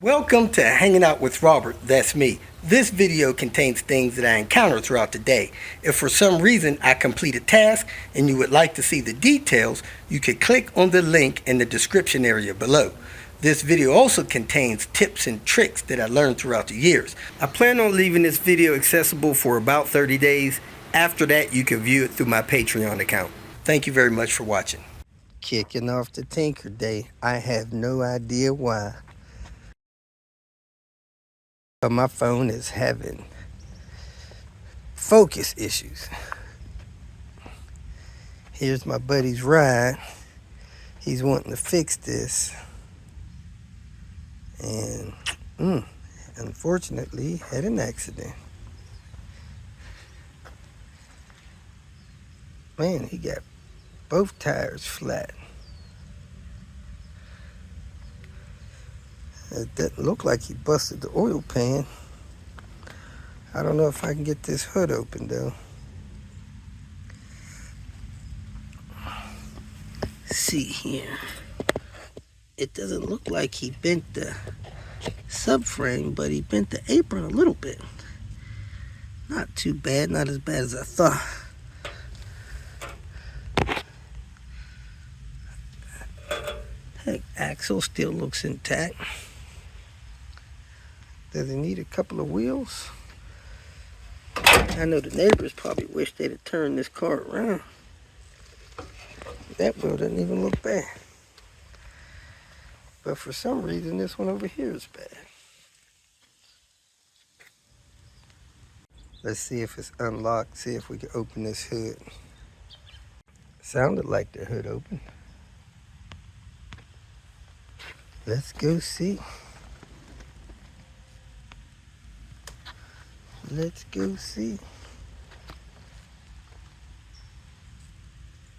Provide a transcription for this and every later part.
Welcome to Hanging Out with Robert, that's me. This video contains things that I encounter throughout the day. If for some reason I complete a task and you would like to see the details, you can click on the link in the description area below. This video also contains tips and tricks that I learned throughout the years. I plan on leaving this video accessible for about 30 days. After that, you can view it through my Patreon account. Thank you very much for watching. Kicking off the Tinker Day. I have no idea why. But my phone is having focus issues. Here's my buddy's ride. He's wanting to fix this. And unfortunately, had an accident. Man, he got both tires flat. It doesn't look like he busted the oil pan. I don't know if I can get this hood open though. See here. It doesn't look like he bent the subframe, but he bent the apron a little bit. Not too bad, not as bad as I thought. Heck, axle still looks intact. Does he need a couple of wheels? I know the neighbors probably wish they'd have turned this car around. That wheel doesn't even look bad. But for some reason, this one over here is bad. Let's see if it's unlocked, see if we can open this hood. Sounded like the hood opened. Let's go see. Let's go see.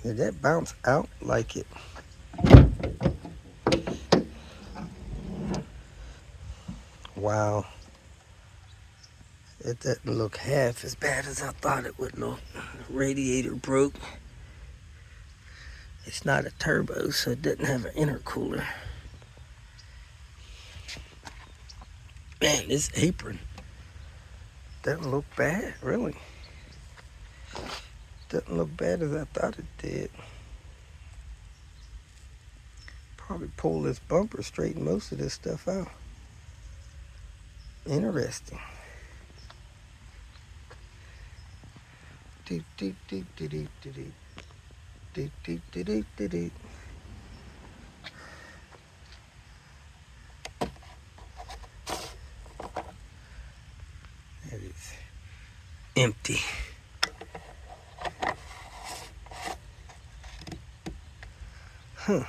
Did that bounce out like it? Wow. It doesn't look half as bad as I thought it would look. The radiator broke. It's not a turbo, so it doesn't have an intercooler. Man, this apron doesn't look bad, really. Doesn't look bad as I thought it did. Probably pull this bumper, straighten most of this stuff out. Interesting. Deep, deep, deep, deep, deep, deep, deep, deep, deep, deep, deep, deep. That is empty. Huh.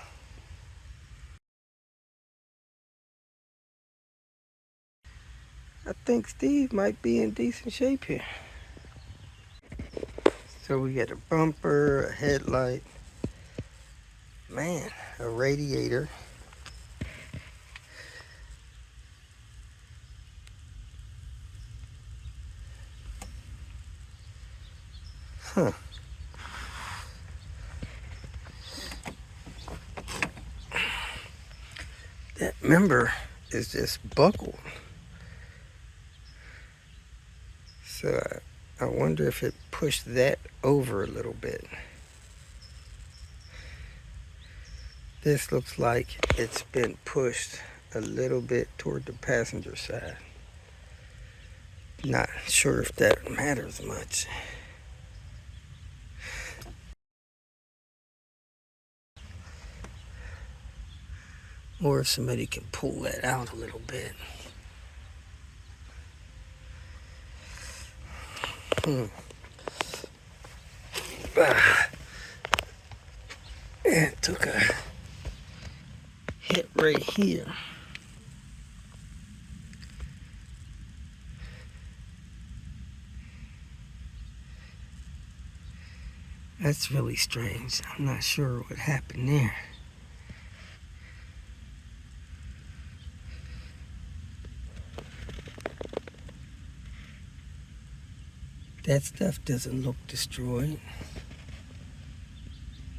I think Steve might be in decent shape here. So we got a bumper, a headlight, man, a radiator. Huh. That member is just buckled. So I wonder if it pushed that over a little bit. This looks like it's been pushed a little bit toward the passenger side. Not sure if that matters much. Or if somebody can pull that out a little bit. It took a hit right here. That's really strange. I'm not sure what happened there. That stuff doesn't look destroyed.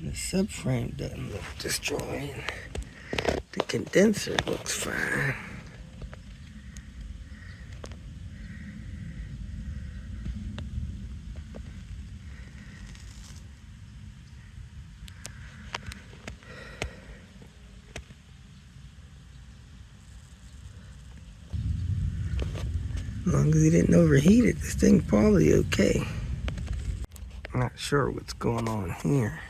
The subframe doesn't look destroyed. The condenser looks fine. As long as he didn't overheat it, this thing's probably okay. I'm not sure what's going on here.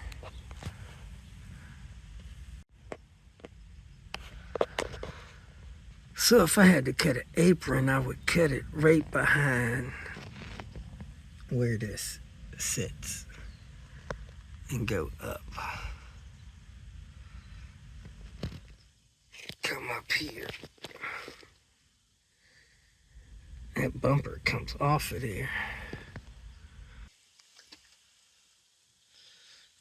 So if I had to cut an apron, I would cut it right behind where this sits and go up. Come up here. That bumper comes off of there.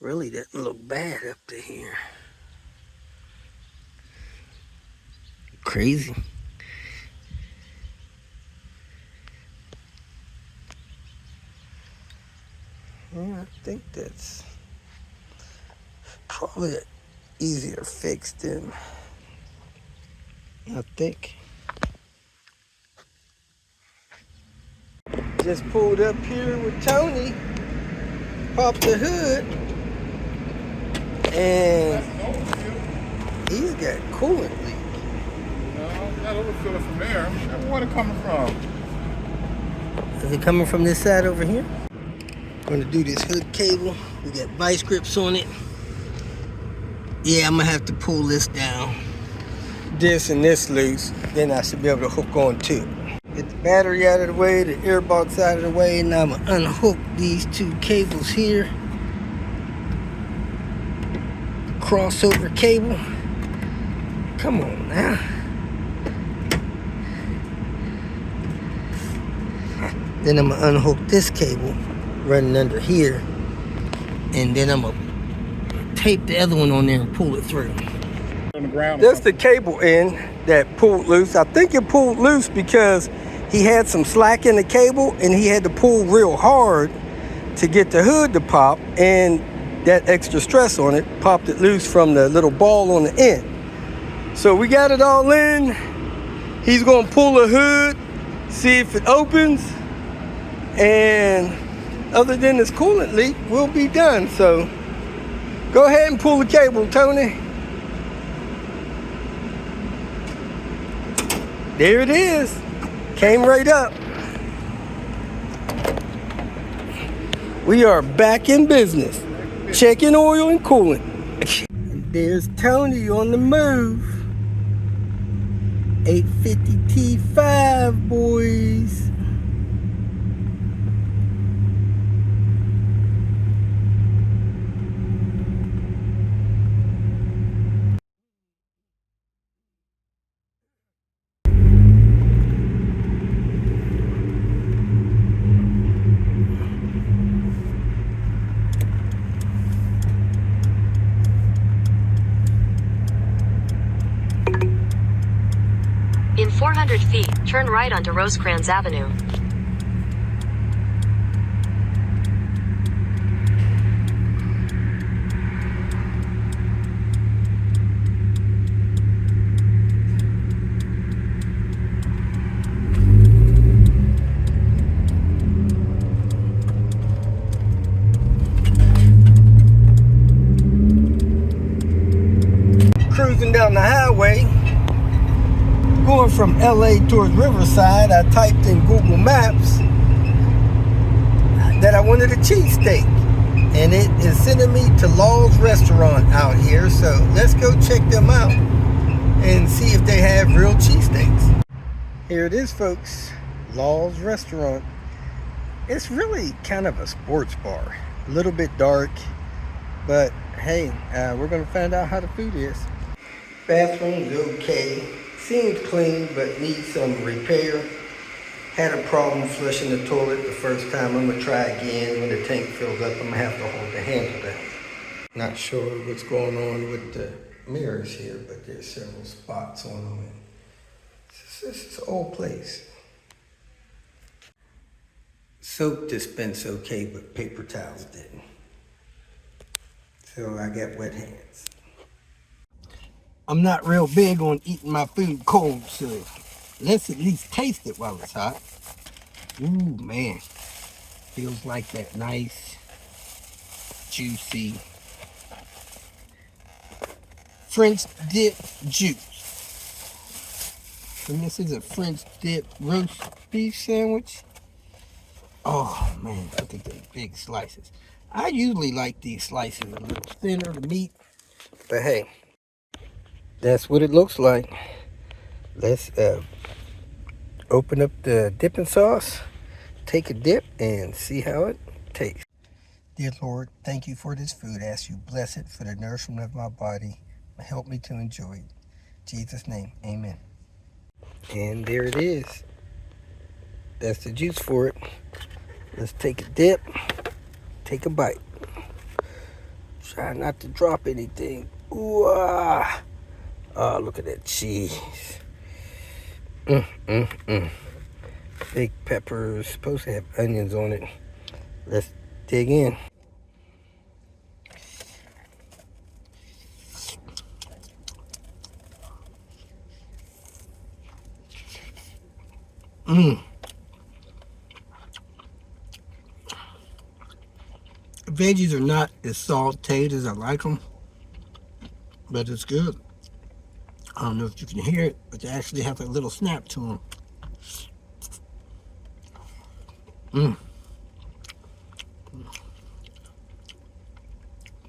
Really doesn't look bad up to here. Crazy. Yeah, I think that's probably an easier fix than I think. Just pulled up here with Tony, popped the hood, and he's got coolant leak. No, that overfilling from there. Where's the water coming from? Is it coming from this side over here? Gonna do this hood cable. We got vice grips on it. Yeah, I'm gonna have to pull this down. This and this loose, then I should be able to hook on to it. Get the battery out of the way, the airbox out of the way, and I'm gonna unhook these two cables here. Crossover cable. Come on now. Then I'm gonna unhook this cable running under here, and then I'm gonna tape the other one on there and pull it through. On the ground. That's the cable end that pulled loose. I think it pulled loose because he had some slack in the cable and he had to pull real hard to get the hood to pop, and that extra stress on it popped it loose from the little ball on the end. So we got it all in. He's gonna pull the hood, see if it opens, and other than this coolant leak, we'll be done. So go ahead and pull the cable, Tony. There it is. Came right up. We are back in business. Checking oil and coolant. And there's Tony on the move. 850 T5, boys. In 400 feet, turn right onto Rosecrans Avenue. Cruising down the highway, going from LA towards Riverside. I typed in Google Maps that I wanted a cheesesteak, and it is sending me to Law's Restaurant out here. So let's go check them out and see if they have real cheesesteaks. Here it is, folks. Law's Restaurant. It's really kind of a sports bar, a little bit dark, but hey, we're gonna find out how the food is. Bathroom's okay. Seems clean, but needs some repair. Had a problem flushing the toilet the first time. I'm gonna try again. When the tank fills up, I'm gonna have to hold the handle down. Not sure what's going on with the mirrors here, but there's several spots on them. This is an old place. Soap dispense okay, but paper towels didn't. So I got wet hands. I'm not real big on eating my food cold, so let's at least taste it while it's hot. Ooh, man. Feels like that nice, juicy French dip juice. And this is a French dip roast beef sandwich. Oh man, look at these big slices. I usually like these slices a little thinner, the meat. But hey, that's what it looks like. Let's open up the dipping sauce, take a dip, and see how it tastes. Dear Lord, thank you for this food. I ask you bless it for the nourishment of my body. Help me to enjoy it. In Jesus' name, amen. And there it is. That's the juice for it. Let's take a dip, take a bite. Try not to drop anything. Ooh, ah. Oh, look at that cheese. Big peppers, supposed to have onions on it. Let's dig in. Veggies are not as sauteed as I like them, but it's good. I don't know if you can hear it, but they actually have a little snap to them.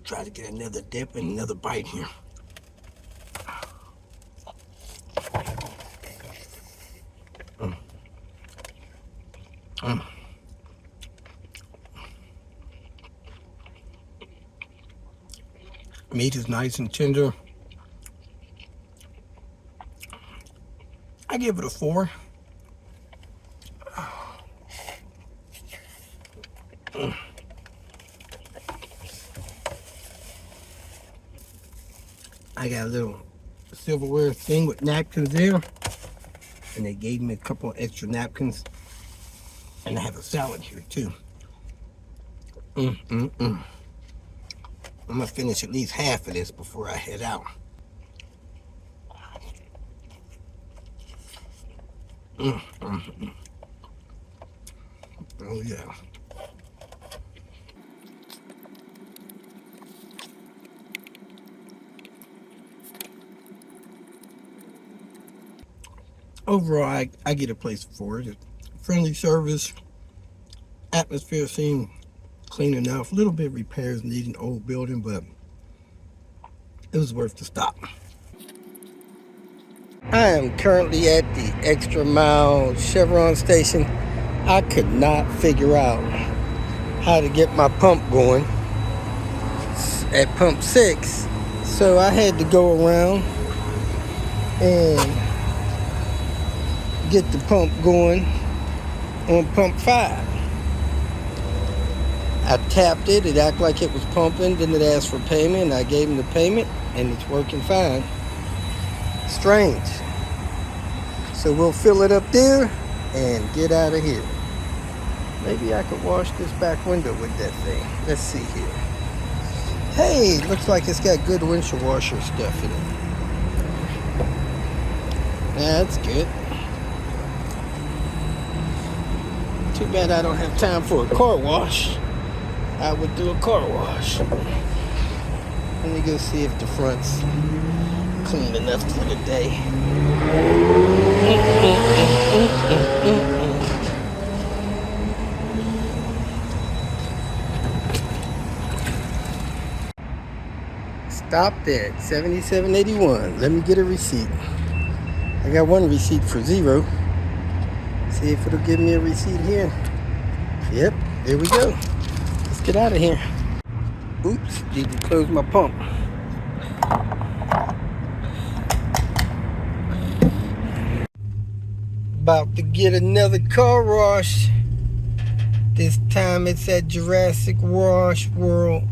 Try to get another dip and another bite here. Meat is nice and tender. I give it a 4. I got a little silverware thing with napkins there, and they gave me a couple of extra napkins, and I have a salad here too. I'm gonna finish at least half of this before I head out. Oh yeah. Overall, I get a place for it. Friendly service, atmosphere seemed clean enough. A little bit of repairs needing old building, but it was worth the stop. I am currently at the Extra Mile Chevron station. I could not figure out how to get my pump going at pump 6, so I had to go around and get the pump going on pump 5. I tapped it, it acted like it was pumping, then it asked for payment, I gave him the payment, and it's working fine. Strange. So we'll fill it up there and get out of here. Maybe I could wash this back window with that thing. Let's see here. Hey, looks like it's got good windshield washer stuff in it. That's good. Too bad I don't have time for a car wash. I would do a car wash. Let me go see if the front's clean enough for the day. Stopped at 7781. Let me get a receipt. I got one receipt for 0. See if it'll give me a receipt here. Yep, there we go. Let's get out of here. Oops, need to close my pump. About to get another car wash. This time it's at Jurassic Wash World.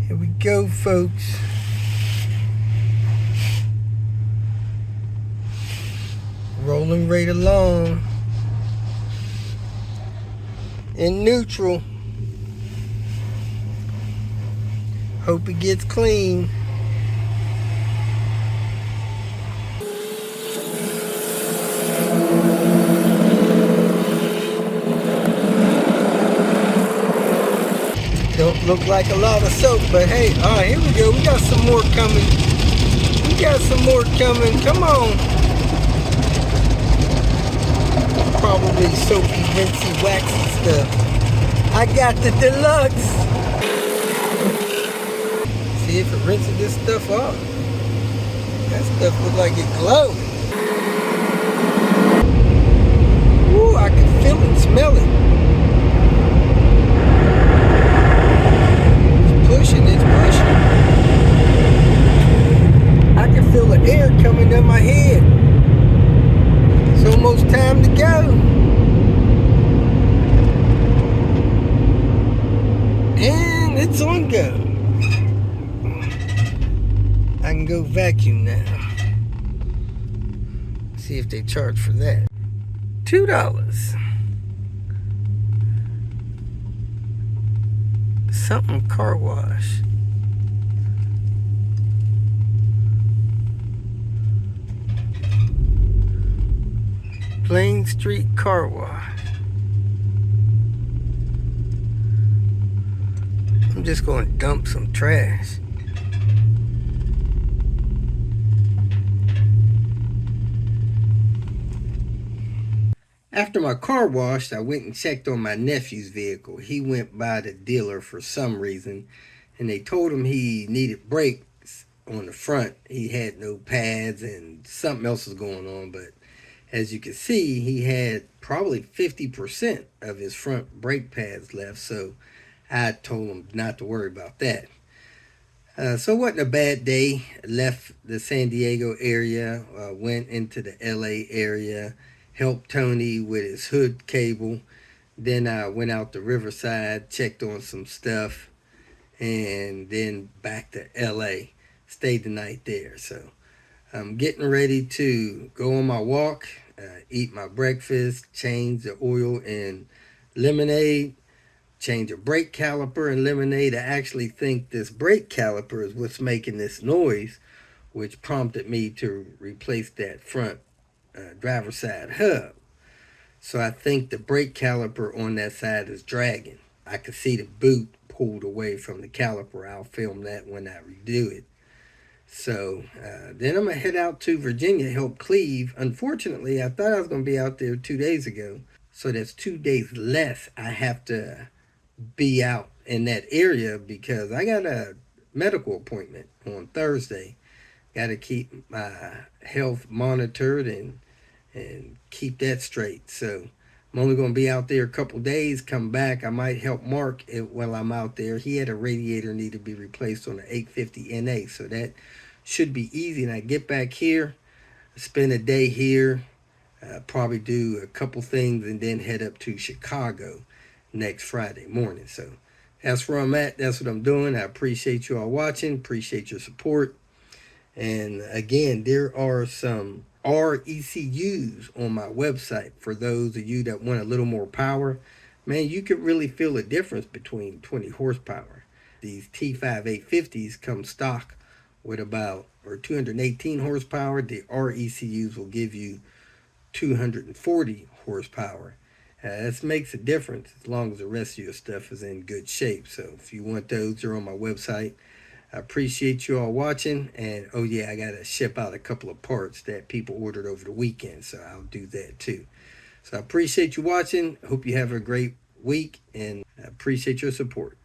Here we go, folks. Rolling right along. In neutral. Hope it gets clean. Don't Look like a lot of soap, but hey, all right, here we go. We got some more coming. We got some more coming. Come on. Probably soapy, rinsey, waxy stuff. I got the deluxe. See if it rinses this stuff off. That stuff looks like it glows. Ooh, I can feel it, smell it. It's pushing, it's pushing. I can feel the air coming down my head. It's almost time to go. And it's on go. I can go vacuum now. See if they charge for that. $2. Something car wash. Plain Street Car Wash. I'm just going to dump some trash. After my car washed, I went and checked on my nephew's vehicle. He went by the dealer for some reason, and they told him he needed brakes on the front. He had no pads, and something else was going on, but as you can see, he had probably 50% of his front brake pads left, so I told him not to worry about that. So it wasn't a bad day. Left the San Diego area, went into the LA area, helped Tony with his hood cable. Then I went out to Riverside, checked on some stuff, and then back to LA. Stayed the night there. So I'm getting ready to go on my walk, eat my breakfast, change the oil in lemonade, change a brake caliper in lemonade. I actually think this brake caliper is what's making this noise, which prompted me to replace that front driver's side hub. So I think the brake caliper on that side is dragging. I could see the boot pulled away from the caliper. I'll film that when I redo it. So then I'm going to head out to Virginia, help Cleve. Unfortunately, I thought I was going to be out there 2 days ago. So that's 2 days less I have to be out in that area because I got a medical appointment on Thursday. Got to keep my health monitored and keep that straight. So I'm only going to be out there a couple days, come back. I might help Mark while I'm out there. He had a radiator need to be replaced on the 850 NA, so that should be easy. And I get back here, spend a day here, probably do a couple things, and then head up to Chicago next Friday morning. So that's where I'm at. That's what I'm doing. I appreciate you all watching. Appreciate your support. And again, there are some RECUs on my website for those of you that want a little more power. Man, you can really feel the difference between 20 horsepower. These T5 850s come stock with about 218 horsepower. The RECUs will give you 240 horsepower. This makes a difference as long as the rest of your stuff is in good shape. So if you want those, they're on my website. I appreciate you all watching. And oh yeah, I got to ship out a couple of parts that people ordered over the weekend. So I'll do that too. So I appreciate you watching. Hope you have a great week and I appreciate your support.